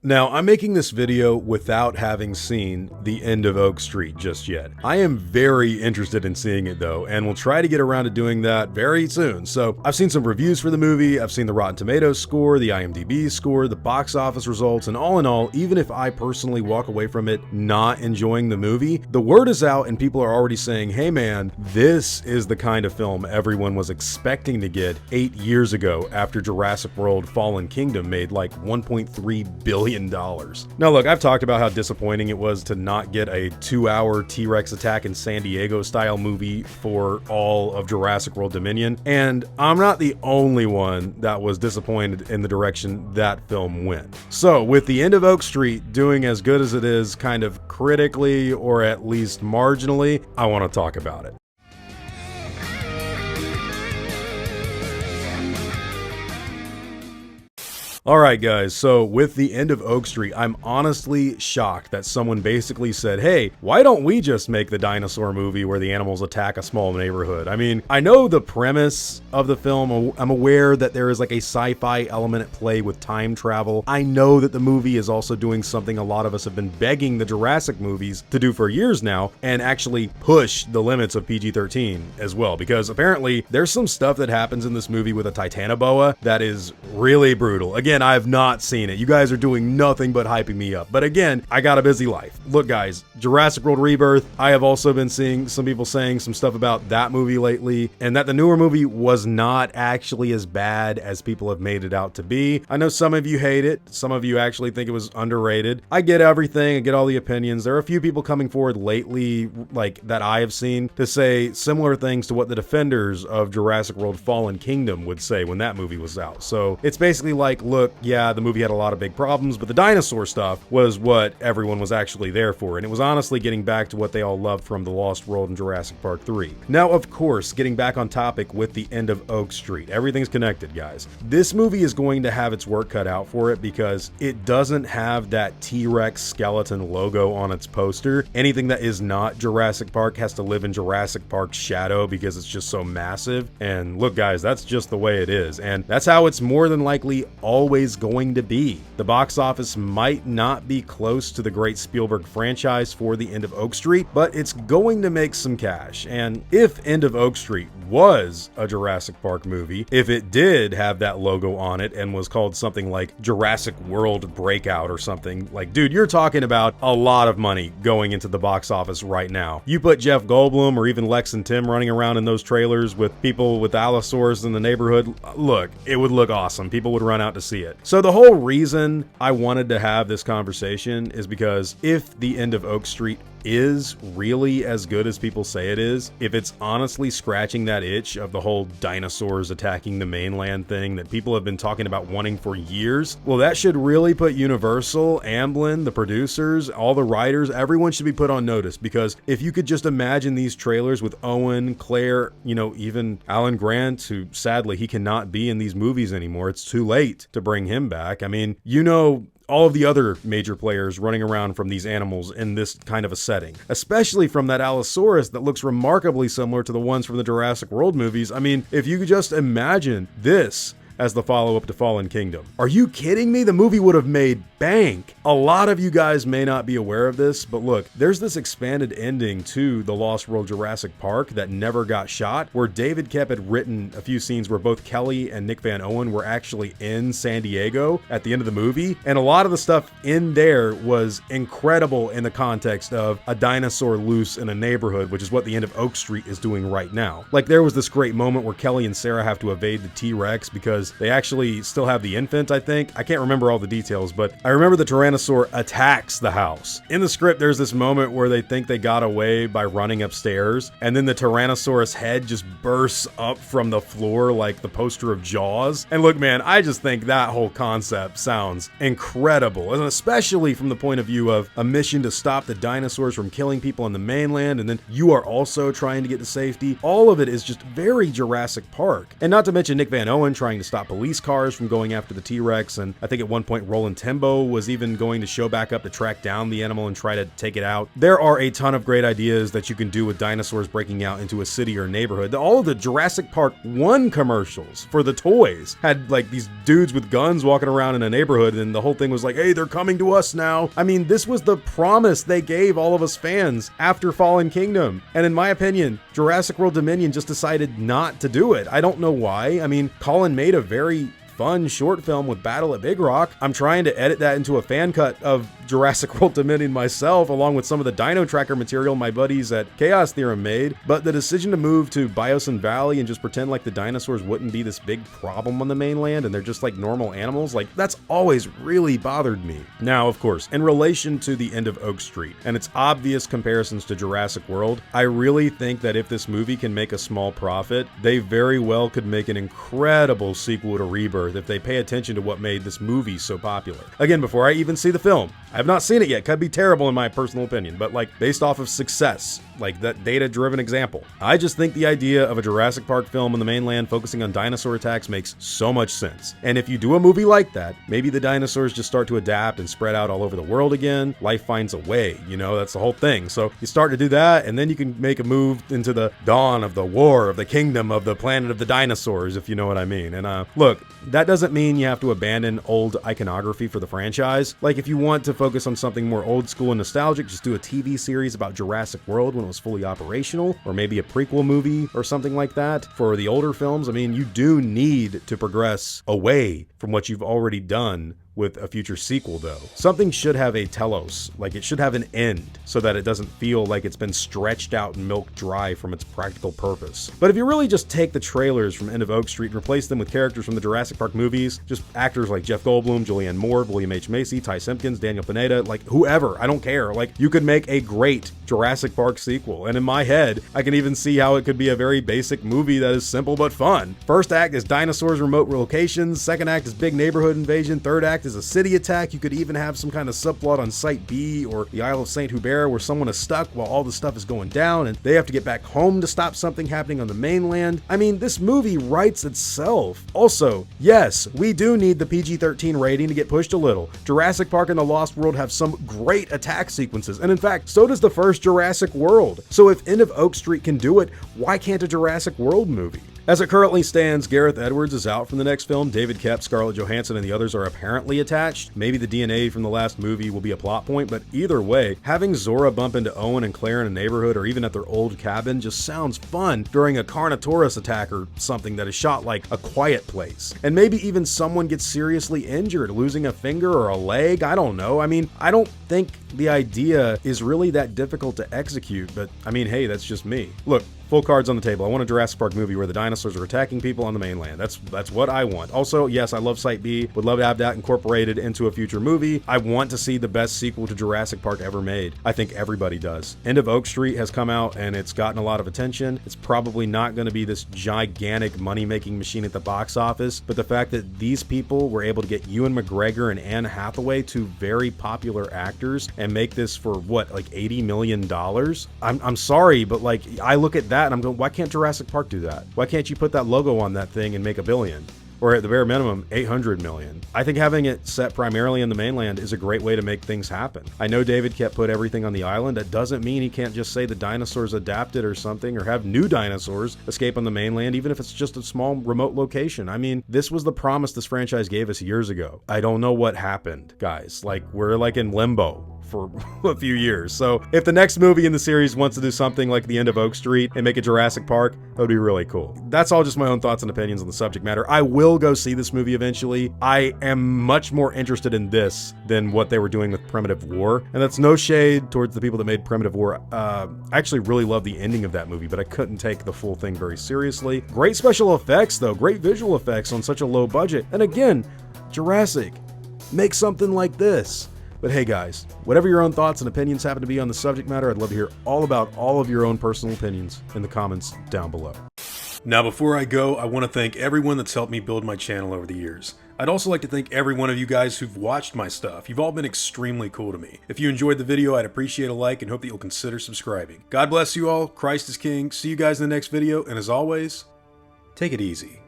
Now, I'm making this video without having seen The End of Oak Street just yet. I am very interested in seeing it though, and we'll try to get around to doing that very soon. So I've seen some reviews for the movie, I've seen the Rotten Tomatoes score, the IMDb score, the box office results, and all in all, even if I personally walk away from it not enjoying the movie, the word is out and people are already saying, hey man, this is the kind of film everyone was expecting to get 8 years ago after Jurassic World Fallen Kingdom made like $1.3 billion. Now look, I've talked about how disappointing it was to not get a 2-hour T-Rex attack in San Diego style movie for all of Jurassic World Dominion, and I'm not the only one that was disappointed in the direction that film went. So with The End of Oak Street doing as good as it is kind of critically or at least marginally, I want to talk about it. Alright guys, so with The End of Oak Street, I'm honestly shocked that someone basically said, hey, why don't we just make the dinosaur movie where the animals attack a small neighborhood? I mean, I know the premise of the film, I'm aware that there is like a sci-fi element at play with time travel. I know that the movie is also doing something a lot of us have been begging the Jurassic movies to do for years now, and actually push the limits of PG-13 as well, because apparently there's some stuff that happens in this movie with a Titanoboa that is really brutal. Again, I have not seen it. You guys are doing nothing but hyping me up. But again, I got a busy life. Look guys, Jurassic World Rebirth, I have also been seeing some people saying some stuff about that movie lately, and that the newer movie was not actually as bad as people have made it out to be. I know some of you hate it. Some of you actually think it was underrated. I get everything. I get all the opinions. There are a few people coming forward lately, like that I have seen, to say similar things to what the defenders of Jurassic World Fallen Kingdom would say when that movie was out. So it's basically like, look, yeah, the movie had a lot of big problems, but the dinosaur stuff was what everyone was actually there for, and it was honestly getting back to what they all loved from The Lost World and Jurassic Park 3. Now, of course, getting back on topic with The End of Oak Street, everything's connected, guys. This movie is going to have its work cut out for it because it doesn't have that T-Rex skeleton logo on its poster. Anything that is not Jurassic Park has to live in Jurassic Park's shadow because it's just so massive. And look, guys, that's just the way it is, and that's how it's more than likely always going to be. The box office might not be close to the great Spielberg franchise for The End of Oak Street, but it's going to make some cash. And if End of Oak Street was a Jurassic Park movie, if it did have that logo on it and was called something like Jurassic World Breakout or something, like, dude, you're talking about a lot of money going into the box office right now. You put Jeff Goldblum or even Lex and Tim running around in those trailers with people with Allosaurus in the neighborhood, look, it would look awesome. People would run out to see it. So the whole reason I wanted to have this conversation is because if The End of Oak Street is really as good as people say it is, if it's honestly scratching that itch of the whole dinosaurs attacking the mainland thing that people have been talking about wanting for years, well, that should really put Universal, Amblin, the producers, all the writers, everyone should be put on notice, because if you could just imagine these trailers with Owen, Claire, you know, even Alan Grant, who sadly he cannot be in these movies anymore. It's too late to bring him back. I mean, you know, all of the other major players running around from these animals in this kind of a setting, especially from that Allosaurus that looks remarkably similar to the ones from the Jurassic World movies. I mean, if you could just imagine this as the follow-up to Fallen Kingdom. Are you kidding me? The movie would have made bank. A lot of you guys may not be aware of this, but look, there's this expanded ending to The Lost World Jurassic Park that never got shot, where David Koepp had written a few scenes where both Kelly and Nick Van Owen were actually in San Diego at the end of the movie, and a lot of the stuff in there was incredible in the context of a dinosaur loose in a neighborhood, which is what The End of Oak Street is doing right now. Like, there was this great moment where Kelly and Sarah have to evade the T-Rex because they actually still have the infant, I think. I can't remember all the details, but I remember the Tyrannosaur attacks the house. In the script, there's this moment where they think they got away by running upstairs, and then the Tyrannosaurus head just bursts up from the floor like the poster of Jaws. And look, man, I just think that whole concept sounds incredible, and especially from the point of view of a mission to stop the dinosaurs from killing people on the mainland, and then you are also trying to get to safety. All of it is just very Jurassic Park. And not to mention Nick Van Owen trying to stop stop police cars from going after the T-Rex, and I think at one point Roland Tembo was even going to show back up to track down the animal and try to take it out. There are a ton of great ideas that you can do with dinosaurs breaking out into a city or neighborhood. All of the Jurassic Park 1 commercials for the toys had like these dudes with guns walking around in a neighborhood, and the whole thing was like, hey, they're coming to us now. I mean, this was the promise they gave all of us fans after Fallen Kingdom. And in my opinion, Jurassic World Dominion just decided not to do it. I don't know why. I mean, Colin made a very fun short film with Battle at Big Rock. I'm trying to edit that into a fan cut of Jurassic World Dominion myself, along with some of the Dino Tracker material my buddies at Chaos Theorem made, but the decision to move to Biosin Valley and just pretend like the dinosaurs wouldn't be this big problem on the mainland and they're just like normal animals, like that's always really bothered me. Now, of course, in relation to the end of Oak Street and its obvious comparisons to Jurassic World, I really think that if this movie can make a small profit, they very well could make an incredible sequel to Rebirth if they pay attention to what made this movie so popular. Again, before I even see the film, I have not seen it yet, could be terrible in my personal opinion, but like based off of success, like that data-driven example, I just think the idea of a Jurassic Park film on the mainland focusing on dinosaur attacks makes so much sense. And if you do a movie like that, maybe the dinosaurs just start to adapt and spread out all over the world again. Life finds a way, you know, that's the whole thing. So you start to do that, and then you can make a move into the dawn of the war of the kingdom of the planet of the dinosaurs, if you know what I mean. And look, that doesn't mean you have to abandon old iconography for the franchise. Like if you want to focus on something more old school and nostalgic, just do a TV series about Jurassic World when it was fully operational, or maybe a prequel movie or something like that for the older films. I mean, you do need to progress away from what you've already done with a future sequel, though. Something should have a telos, like it should have an end, so that it doesn't feel like it's been stretched out and milked dry from its practical purpose. But if you really just take the trailers from End of Oak Street and replace them with characters from the Jurassic Park movies, just actors like Jeff Goldblum, Julianne Moore, William H. Macy, Ty Simpkins, Daniel Pineda, like whoever, I don't care. Like you could make a great Jurassic Park sequel. And in my head, I can even see how it could be a very basic movie that is simple but fun. First act is dinosaurs, remote locations. Second act is big neighborhood invasion. Third act is a city attack. You could even have some kind of subplot on Site B or the Isle of Saint Hubert where someone is stuck while all the stuff is going down and they have to get back home to stop something happening on the mainland. I mean, this movie writes itself. Also, yes, we do need the PG-13 rating to get pushed a little. Jurassic Park and the Lost World have some great attack sequences, and in fact, so does the first Jurassic World. So if End of Oak Street can do it, why can't a Jurassic World movie? As it currently stands, Gareth Edwards is out from the next film. David Koepp, Scarlett Johansson, and the others are apparently attached. Maybe the DNA from the last movie will be a plot point, but either way, having Zora bump into Owen and Claire in a neighborhood or even at their old cabin just sounds fun during a Carnotaurus attack or something that is shot like A Quiet Place. And maybe even someone gets seriously injured, losing a finger or a leg, I don't know. I mean, I don't think the idea is really that difficult to execute, but I mean, hey, that's just me. Look, full cards on the table. I want a Jurassic Park movie where the dinosaurs are attacking people on the mainland. That's what I want. Also, yes, I love Site B. Would love to have that incorporated into a future movie. I want to see the best sequel to Jurassic Park ever made. I think everybody does. End of Oak Street has come out and it's gotten a lot of attention. It's probably not going to be this gigantic money-making machine at the box office, but the fact that these people were able to get Ewan McGregor and Anne Hathaway, two very popular actors, and make this for what, like $80 million? I'm sorry, but like I look at that and I'm going, why can't Jurassic Park do that? Why can't you put that logo on that thing and make $1 billion? Or at the bare minimum, 800 million. I think having it set primarily in the mainland is a great way to make things happen. I know David Koepp put everything on the island. That doesn't mean he can't just say the dinosaurs adapted or something, or have new dinosaurs escape on the mainland, even if it's just a small remote location. I mean, this was the promise this franchise gave us years ago. I don't know what happened, guys. Like, we're like in limbo for a few years. So if the next movie in the series wants to do something like the End of Oak Street and make it Jurassic Park, that would be really cool. That's all just my own thoughts and opinions on the subject matter. I will go see this movie eventually. I am much more interested in this than what they were doing with Primitive War. And that's no shade towards the people that made Primitive War. I actually really love the ending of that movie, but I couldn't take the full thing very seriously. Great special effects though, great visual effects on such a low budget. And again, Jurassic, make something like this. But hey guys, whatever your own thoughts and opinions happen to be on the subject matter, I'd love to hear all about all of your own personal opinions in the comments down below. Now before I go, I want to thank everyone that's helped me build my channel over the years. I'd also like to thank every one of you guys who've watched my stuff. You've all been extremely cool to me. If you enjoyed the video, I'd appreciate a like and hope that you'll consider subscribing. God bless you all, Christ is King, see you guys in the next video, and as always, take it easy.